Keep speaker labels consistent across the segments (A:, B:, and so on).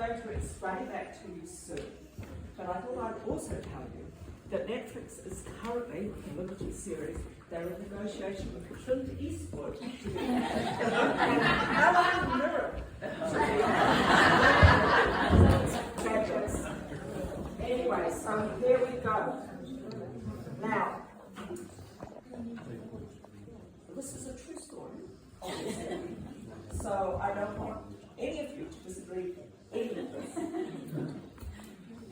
A: going to explain that to you soon. But I thought I'd also tell you that Netflix is currently, with the Liberty series, they're in negotiation with Clint Eastwood to be and Alan Mirren fabulous. Anyway, so here we go. Now, this is a true story, obviously. So I don't want any of you to disagree with any of this.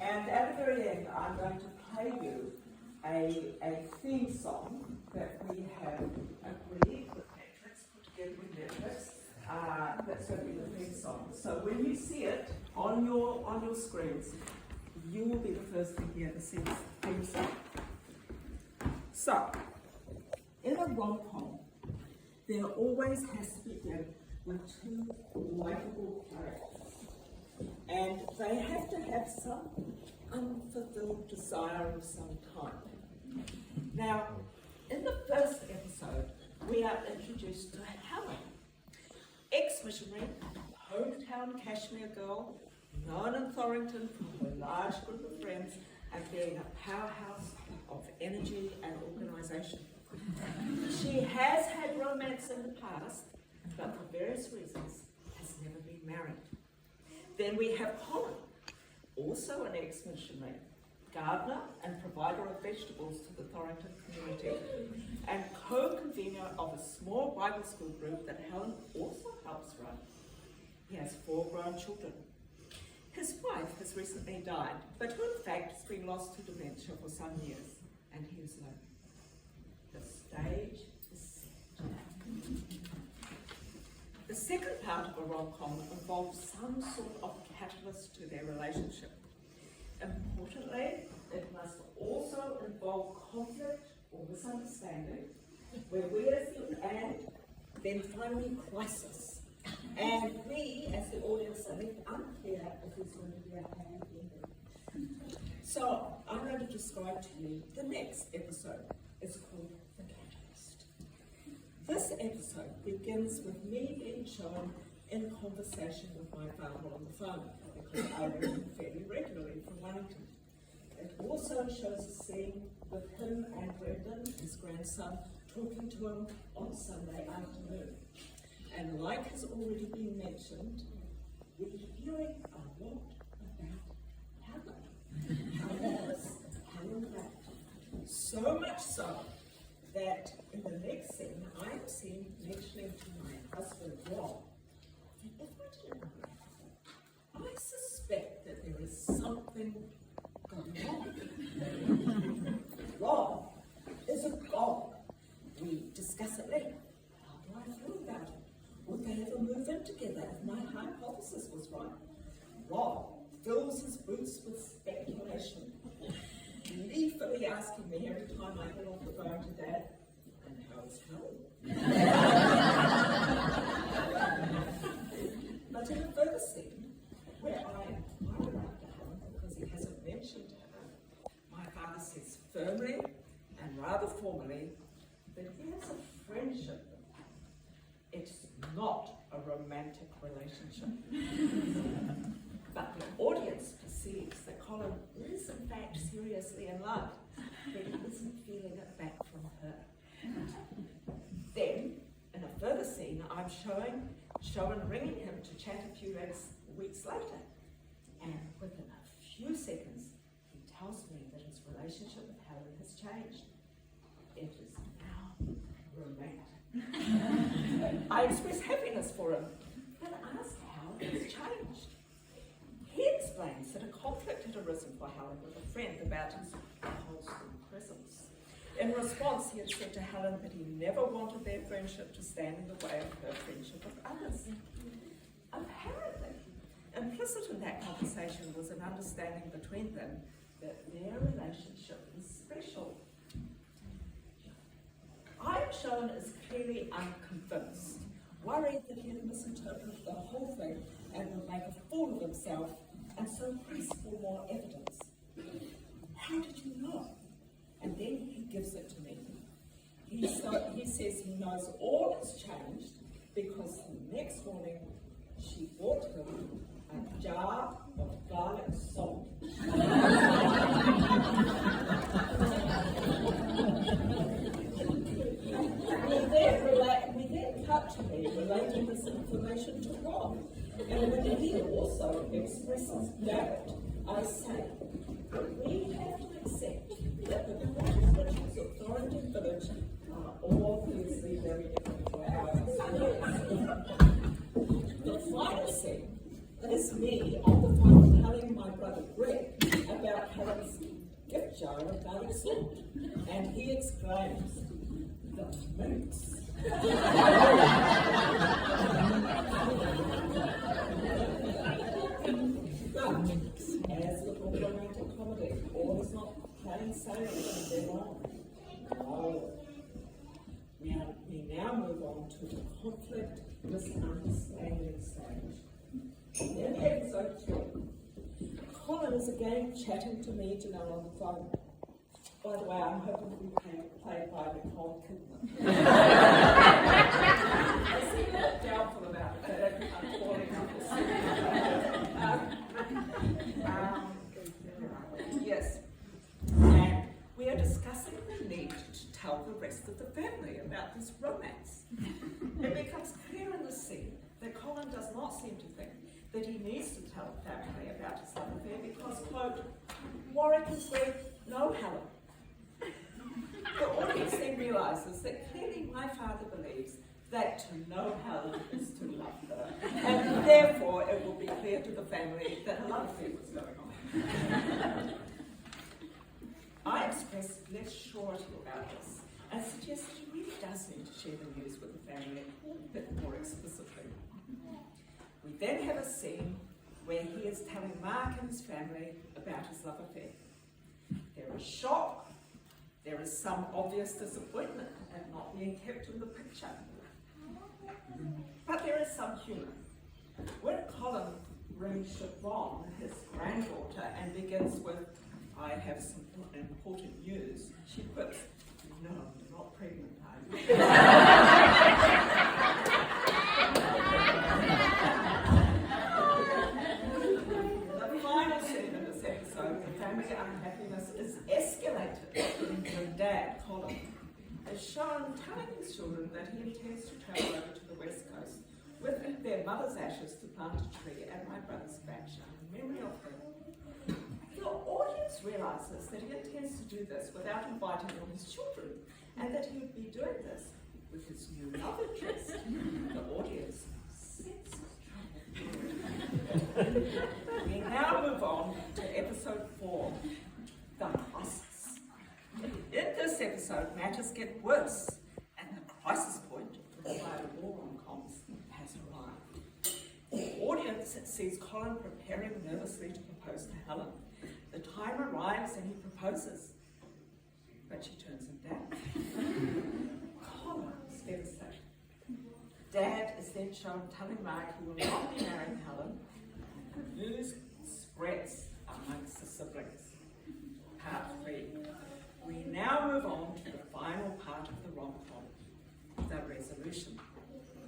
A: And at the very end, I'm going to play you a theme song that we have agreed with Netflix, put together with Netflix. That's going to be the theme song. So when you see it on your screens, you will be the first to hear the theme song. So, in a rom-com, there always has to begin with two likable characters. And they have to have some unfulfilled desire of some kind. Now, in the first episode, we are introduced to Helen, ex-missionary, hometown Kashmir girl, known in Thorrington for her large group of friends and being a powerhouse of energy and organisation. She has had romance in the past, but for various reasons has never been married. Then we have Colin, also an ex-missionary, gardener and provider of vegetables to the Thorrington community, and co-convener of a small Bible school group that Helen also helps run. He has 4 grown children. His wife has recently died, but who in fact has been lost to dementia for some years, and he is lonely. The stage is set. The second part of a rom-com involves some sort of catalyst to their relationship. Importantly, it must also involve conflict or misunderstanding, where we and then finally crisis. And we, as the audience, are left unclear if there's going to be a happy ending. So, I'm going to describe to you the next episode. It's called The Catalyst. This episode begins with me being shown in conversation with my father on the phone, because I read him fairly regularly from Wellington. It also shows a scene with him and Brendan, his grandson, talking to him on Sunday afternoon. And like has already been mentioned, we're hearing a lot about Helen. Helen Black. So much so that in the next scene, I'm seen mentioning to my husband, Rob, that if I didn't know, I suspect that there is something going on. Rob is a god. We discuss it later. How do I feel about it? Would they ever move in together if my hypothesis was right? Rob fills his boots with speculation, gleefully asking me every time I get off the phone to Dad, and how's Helen? But in a further scene, where I inquire after Helen because he hasn't mentioned her, my father says firmly and rather formally that he has a friendship with her. It's not a romantic relationship. But the audience perceives that Colin is in fact seriously in love, but he isn't feeling it back from her. Then, in a further scene, I'm showing ringing him to chat a few weeks later. And within a few seconds, he tells me that his relationship with Helen has changed. It is now romantic. I express happiness for him, but ask how it has changed. He explains that a conflict had arisen for Helen with a friend about his wholesome presence. In response, he had said to Helen that he never wanted their friendship to stand in the way of her friendship with others. Apparently, implicit in that conversation was an understanding between them that their relationship was special. I am shown as clearly unconvinced, worried that he'd misinterpreted the whole thing and would make a fool of himself, and so press for more evidence. How did you know? And then he gives it to me. He says he knows all has changed because the next morning she bought him a jar of garlic salt. We then cut to me relating this information to Rob, and when he also expresses doubt, I say, we have to accept that the British authoritative village are obviously very different to ours. The final scene is me on the phone telling my brother Greg about Helen's gift jar of garlic salt, and he exclaims, "The minx." But as with all romantic comedy, all is not plain sailing from then on. No. We now move on to the conflict misunderstanding stage. In episode 3, Colin is again chatting to me, Janelle, on the phone. By the way, I'm hoping to be played by Nicole Kidman. I seem a bit doubtful about it, but I'm falling up the yes. And we are discussing the need to tell the rest of the family about this romance. It becomes clear in the scene that Colin does not seem to think that he needs to tell the family about his love affair because, quote, Warwick is there, no Helen. The audience then realises that clearly my father believes that to know Helen is to love her, and therefore it will be clear to the family that a love affair was going on. I expressed less surety about this and suggest that he really does need to share the news with the family a bit more explicitly. We then have a scene where he is telling Mark and his family about his love affair. There is shock. There is some obvious disappointment at not being kept in the picture. But there is some humour. When Colin rings Siobhan, his granddaughter, and begins with, "I have some important news," she quips, "No, you're not pregnant, are you?" The final scene in this episode, the family unhappiness is escalated when Dad, Colin, is shown telling his children that he intends to travel over to the West Coast with their mother's ashes to plant a tree at my brother's backyard in memory of her. The audience realises that he intends to do this without inviting all his children, and that he would be doing this with his new love interest. The audience senses trouble. We now move on to episode 4, The Crisis. In this episode, matters get worse, and the crisis point for the war rom-coms has arrived. The audience sees Colin preparing nervously to propose to Helen. The time arrives and he proposes, but she turns him down. Colin is devastated. Dad is then shown telling Mark he will not be marrying Helen. The news spreads amongst the siblings. Part 3. We now move on to the final part of the rom-com, the resolution.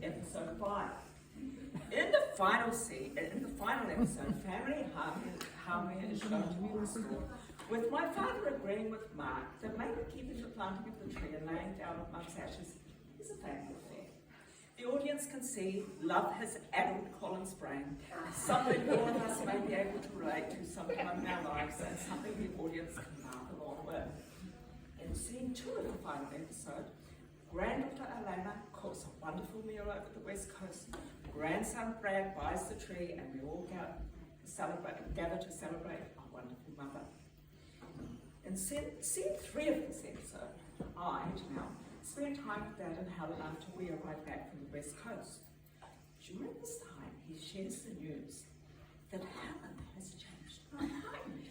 A: Episode 5. In the final episode, family harmony is shown to be restored, with my father agreeing with Mark that maybe keeping the planting of the tree and laying down of Mum's ashes is a family affair. The audience can see love has addled Colin's brain, something all of us may be able to relate to sometime in our lives, and something the audience can laugh along with. In scene 2 of the final episode, granddaughter Alana cooks a wonderful meal over the West Coast. Grandson Brad buys the tree, and we all gather to celebrate our wonderful mother. In scene 3 of this episode, I, Janelle, spend time with Dad and Helen after we arrive back from the West Coast. During this time, he shares the news that Helen has changed her mind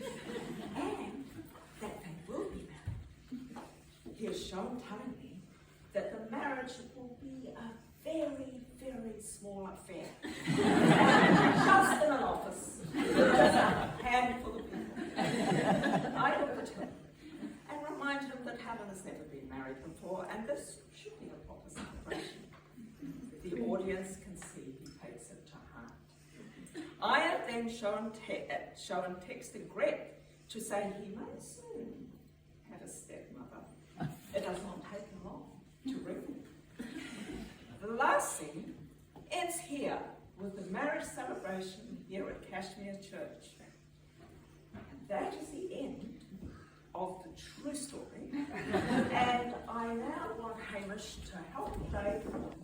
A: and that they will be married. He is shown telling me that the marriage will be a very, very small affair. Just in an office, with just a handful of people. I look at him and remind him that Helen has never been married before, and this should be a proper celebration. The audience can see he takes it to heart. I am then Sharon texted Greg to say he may soon have a stepmother. It does not take long to reckon. The last scene ends here with the marriage celebration here at Cashmere Church. That is the end of the true story. And I now want Hamish to help play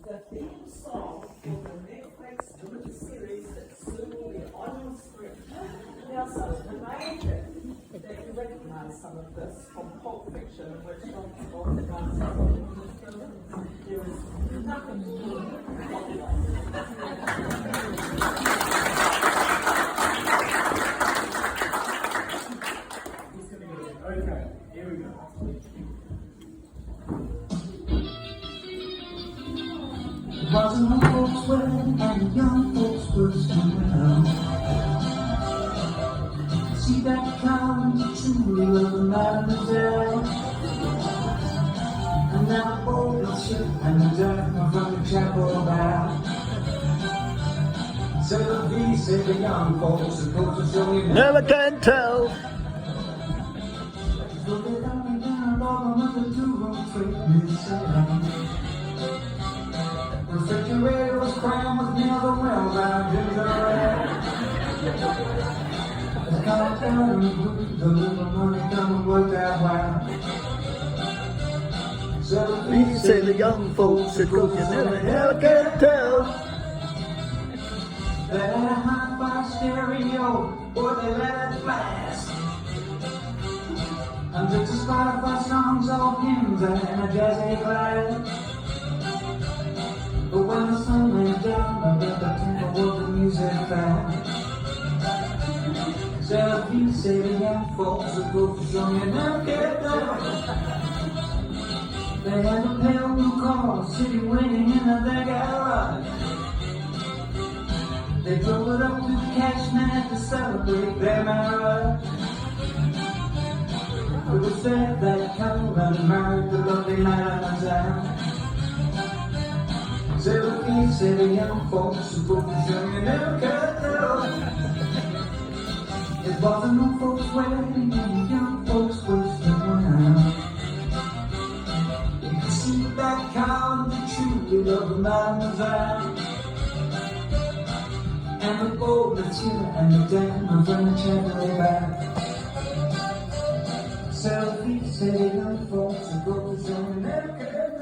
A: the theme song for the Netflix series that soon will be on your screen. Now, so it's amazing that you recognise some of this from Pulp Fiction, which John Travolta does. There is nothing more popular.
B: Okay, here we go. It was an old folks' wedding and the young folks were standing out. See that comes truly of the mademoiselle. And now the boat is ship and the gentleman from the chapel bow. So these say the young folks are supposed to show you
C: Never can tell.
B: So they got me down along with the two-room treatment set. Refrigerator was crammed with nails and well-bound gingerbread. The car down and the little money come and work out well. So
C: We say the young folks are good, you never can tell.
B: they had a hi-fi stereo, boy they let it blast. And just a Spotify songs, all hymns and a jazzy class. But when the sun went down, I bet the tempo of the music fast. So if you say the young folks are good for sure, you never get down. They had a pale blue car, city waiting in their garage. They drove it up to Cashmere to celebrate their marriage. It was said that couple had married the lovely mademoiselle. So if you say the young folks are good for sure, you never can tell. It was an old folks' wedding and the young folks wasted wine. You can see that cow and the truly love the mademoiselle. And the gold that's here and the diamond from the Chevrolet back. So if you say the young folks are good for sure, you never can